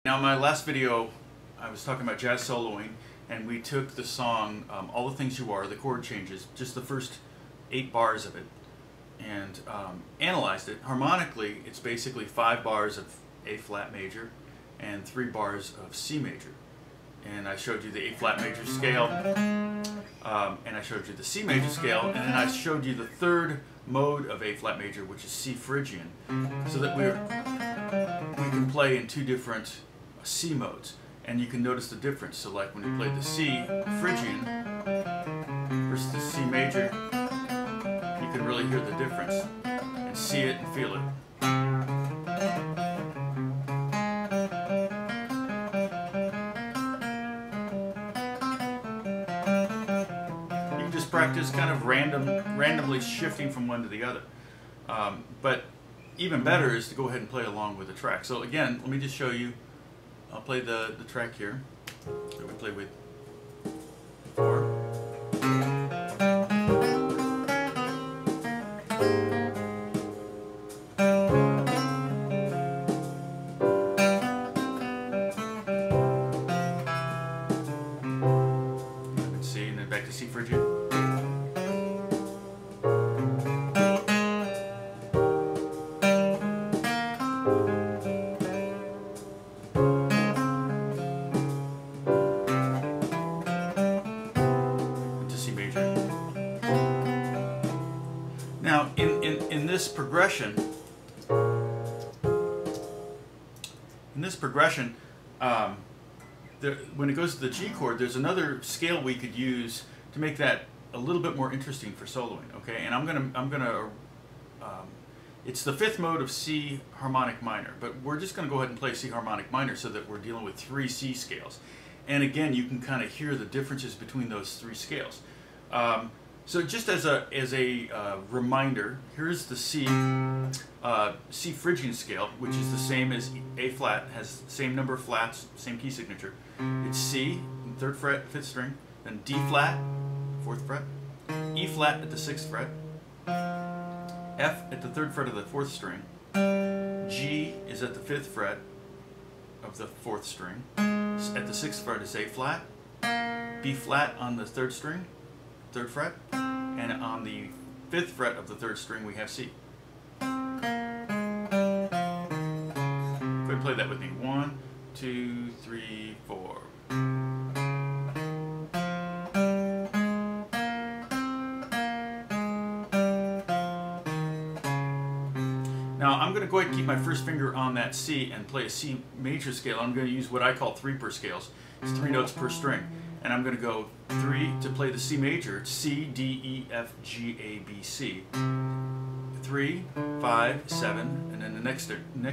Now, in my last video, I was talking about jazz soloing, and we took the song All the Things You Are, the chord changes, just the first 8 bars of it, and analyzed it. Harmonically, it's basically 5 bars of A flat major and 3 bars of C major. And I showed you the A flat major scale, and I showed you the C major scale, and then I showed you the third mode of A flat major, which is C Phrygian, so that we can play in 2 different C modes, and you can notice the difference. So like when you play the C Phrygian versus the C major, you can really hear the difference and see it and feel it. You can just practice kind of randomly shifting from one to the other. But even better is to go ahead and play along with the track. So again, let me just show you. I'll play the track here that we played with before. C, and then back to C Phrygian. Now, in this progression, when it goes to the G chord, there's another scale we could use to make that a little bit more interesting for soloing. Okay, and it's the 5th mode of C harmonic minor, but we're just going to go ahead and play C harmonic minor so that we're dealing with 3 C scales. And again, you can kind of hear the differences between those 3 scales. So just as a reminder, here's the C Phrygian scale, which is the same as A flat, has the same number of flats, same key signature. It's C, 3rd fret, 5th string, then D flat, 4th fret, E flat at the 6th fret, F at the 3rd fret of the 4th string, G is at the 5th fret of the 4th string, at the 6th fret is A flat, B flat on the 3rd string, 3rd fret, and on the 5th fret of the 3rd string we have C. Go ahead and play that with me. 1, 2, 3, 4. Now I'm going to go ahead and keep my first finger on that C and play a C major scale. I'm going to use what I call 3-per scales. It's 3 notes per string. And I'm going to go 3 to play the C major. It's C, D, E, F, G, A, B, C. 3, 5, 7, and then the next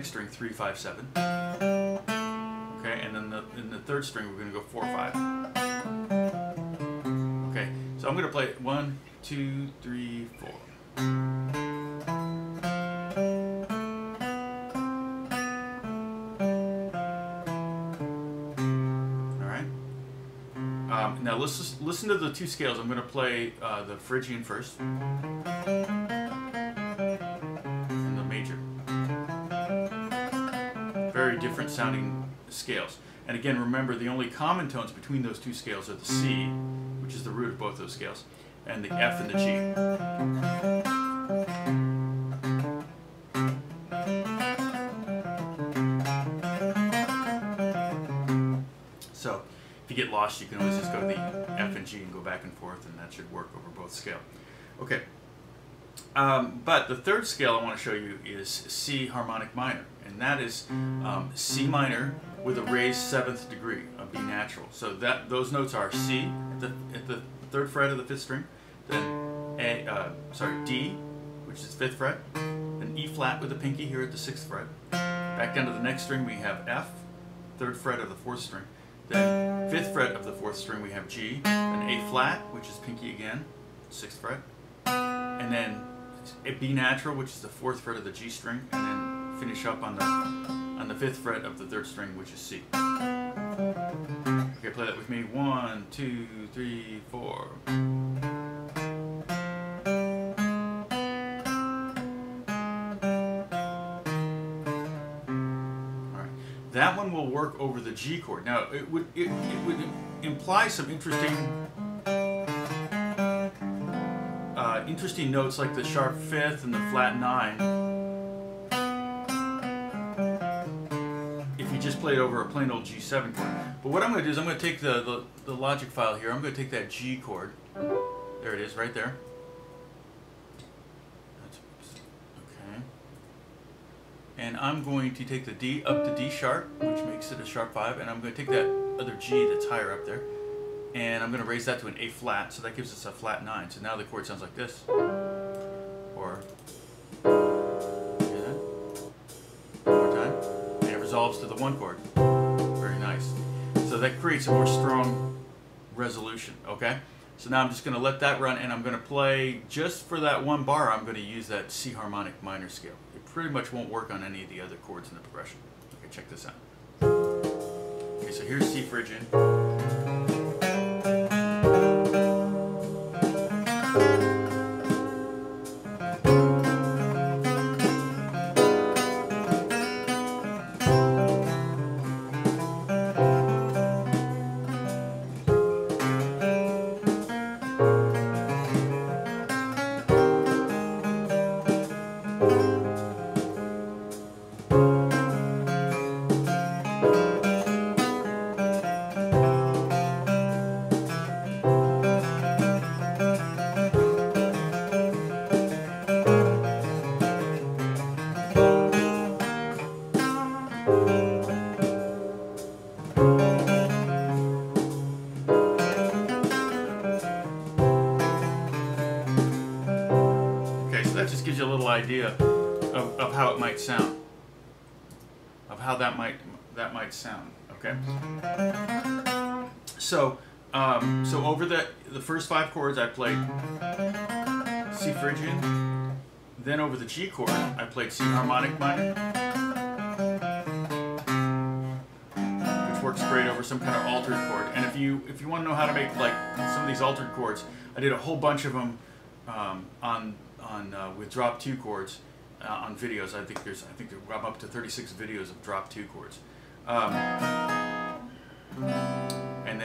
string 3, 5, 7. Okay, and then in the 3rd string we're going to go 4, 5. Okay, so I'm going to play 1, 2, 3, 4. Now let's just listen to the 2 scales. I'm going to play the Phrygian first and the major. Very different sounding scales. And again, remember the only common tones between those 2 scales are the C, which is the root of both those scales, and the F and the G. So, if you get lost, you can always just go to the F and G and go back and forth, and that should work over both scales. Okay, but the 3rd scale I want to show you is C harmonic minor, and that is C minor with a raised 7th degree, a B natural. So those notes are C at the 3rd fret of the 5th string, then D, which is 5th fret, then E flat with a pinky here at the 6th fret. Back down to the next string we have F, 3rd fret of the 4th string. Then 5th fret of the 4th string we have G, then A flat, which is pinky again, 6th fret, and then a B natural, which is the 4th fret of the G string, and then finish up on the 5th fret of the 3rd string, which is C. Okay, play that with me. 1, 2, 3, 4. That one will work over the G chord. Now it would imply some interesting interesting notes like the sharp fifth and the flat 9 if you just played over a plain old G7 chord. But what I'm going to do is I'm going to take the logic file here. I'm going to take that G chord. There it is, right there. Okay. And I'm going to take the D up to D sharp, which makes it a sharp 5, and I'm going to take that other G that's higher up there, and I'm going to raise that to an A flat, so that gives us a flat 9. So now the chord sounds like this. Or, hear that? One more time. And it resolves to the 1 chord. Very nice. So that creates a more strong resolution, okay? So now I'm just going to let that run, and I'm going to play, just for that 1 bar, I'm going to use that C harmonic minor scale. It pretty much won't work on any of the other chords in the progression. Okay, check this out. Okay, so here's C Phrygian. Gives you a little idea of how it might sound, of how that might sound. Okay. So so over the first 5 chords I played C Phrygian, then over the G chord I played C harmonic minor, which works great over some kind of altered chord. And if you want to know how to make like some of these altered chords, I did a whole bunch of them with drop 2 chords on videos. I think I'm up to 36 videos of drop 2 chords, and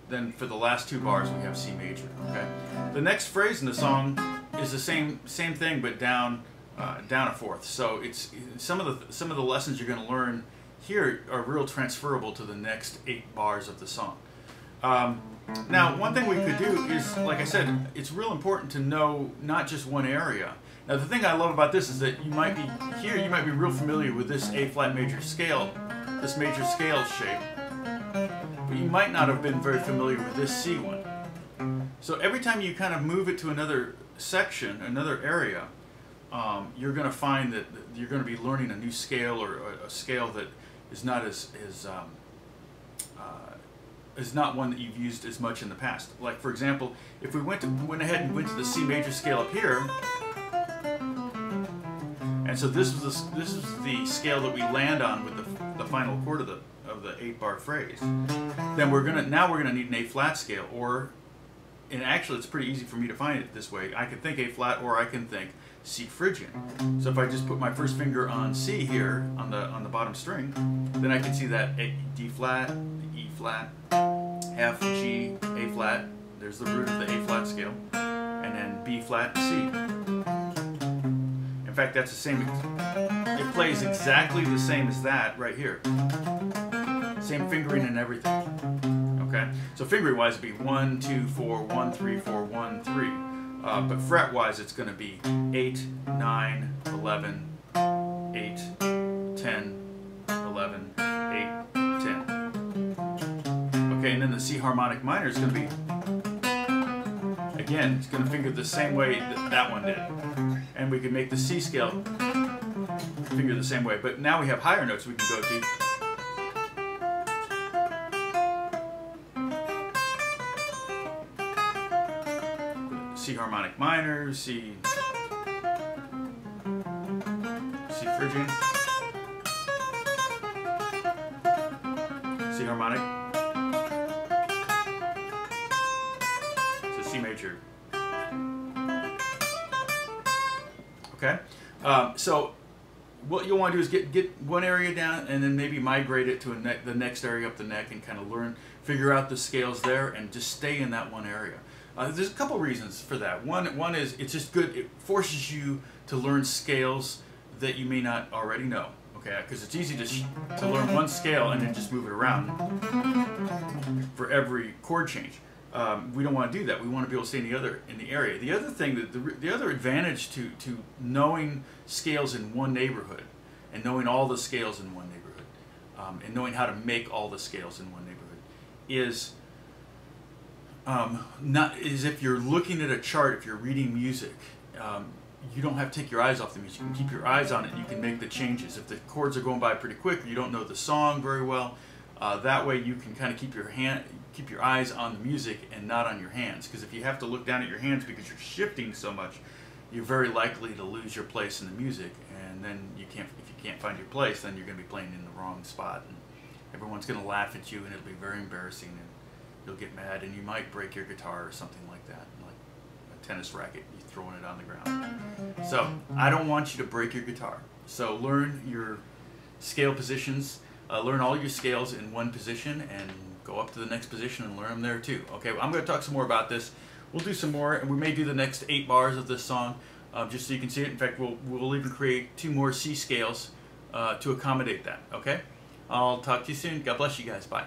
then for the last 2 bars we have C major. Okay, the next phrase in the song is the same thing, but down a fourth. So it's some of the lessons you're going to learn here are real transferable to the next 8 bars of the song. Now, one thing we could do is, like I said, it's real important to know not just one area. Now, the thing I love about this is that you might be real familiar with this A flat major scale, this major scale shape, but you might not have been very familiar with this C one. So every time you kind of move it to another section, another area, you're going to find that you're going to be learning a new scale, or a scale that is not is not one that you've used as much in the past. Like, for example, if we went ahead and went to the C major scale up here, and so this is the scale that we land on with the final chord of the 8-bar phrase. Then we're gonna need an A flat scale, and actually it's pretty easy for me to find it this way. I can think A flat, or I can think C Phrygian. So if I just put my first finger on C here on the bottom string, then I can see that D flat, E flat, F, G, A flat. There's the root of the A flat scale, and then B flat, C. In fact, that's the same. It plays exactly the same as that right here. Same fingering and everything. Okay. So fingering wise, it'd be 1, 2, 4, 1, 3, 4, 1, 3. But fret wise, it's going to be 8, 9, 11, 8, 10, 11, 8, 10. Okay, and then the C harmonic minor is going to be, again, it's going to finger the same way that one did. And we can make the C scale finger the same way. But now we have higher notes we can go to. C harmonic minor, C Phrygian, C harmonic, so C major. Okay, so what you'll want to do is get one area down and then maybe migrate it to the next area up the neck and kind of figure out the scales there and just stay in that one area. There's a couple reasons for that. One is it's just good. It forces you to learn scales that you may not already know. Okay, because it's easy to learn one scale and then just move it around for every chord change. We don't want to do that. We want to be able to stay in the area. The other thing the other advantage to knowing scales in one neighborhood and knowing all the scales in one neighborhood and knowing how to make all the scales in one neighborhood is if you're looking at a chart, if you're reading music, you don't have to take your eyes off the music. You can keep your eyes on it and you can make the changes. If the chords are going by pretty quick, you don't know the song very well, that way you can kind of keep your eyes on the music and not on your hands. Because if you have to look down at your hands because you're shifting so much, you're very likely to lose your place in the music, and then if you can't find your place, then you're going to be playing in the wrong spot, and everyone's going to laugh at you, and it'll be very embarrassing, and you'll get mad, and you might break your guitar or something like that, like a tennis racket, you're throwing it on the ground. So I don't want you to break your guitar. So learn your scale positions, learn all your scales in one position, and go up to the next position and learn them there too. Okay, well, I'm going to talk some more about this. We'll do some more, and we may do the next 8 bars of this song, just so you can see it. In fact, we'll even create 2 more C scales to accommodate that. Okay, I'll talk to you soon. God bless you guys. Bye.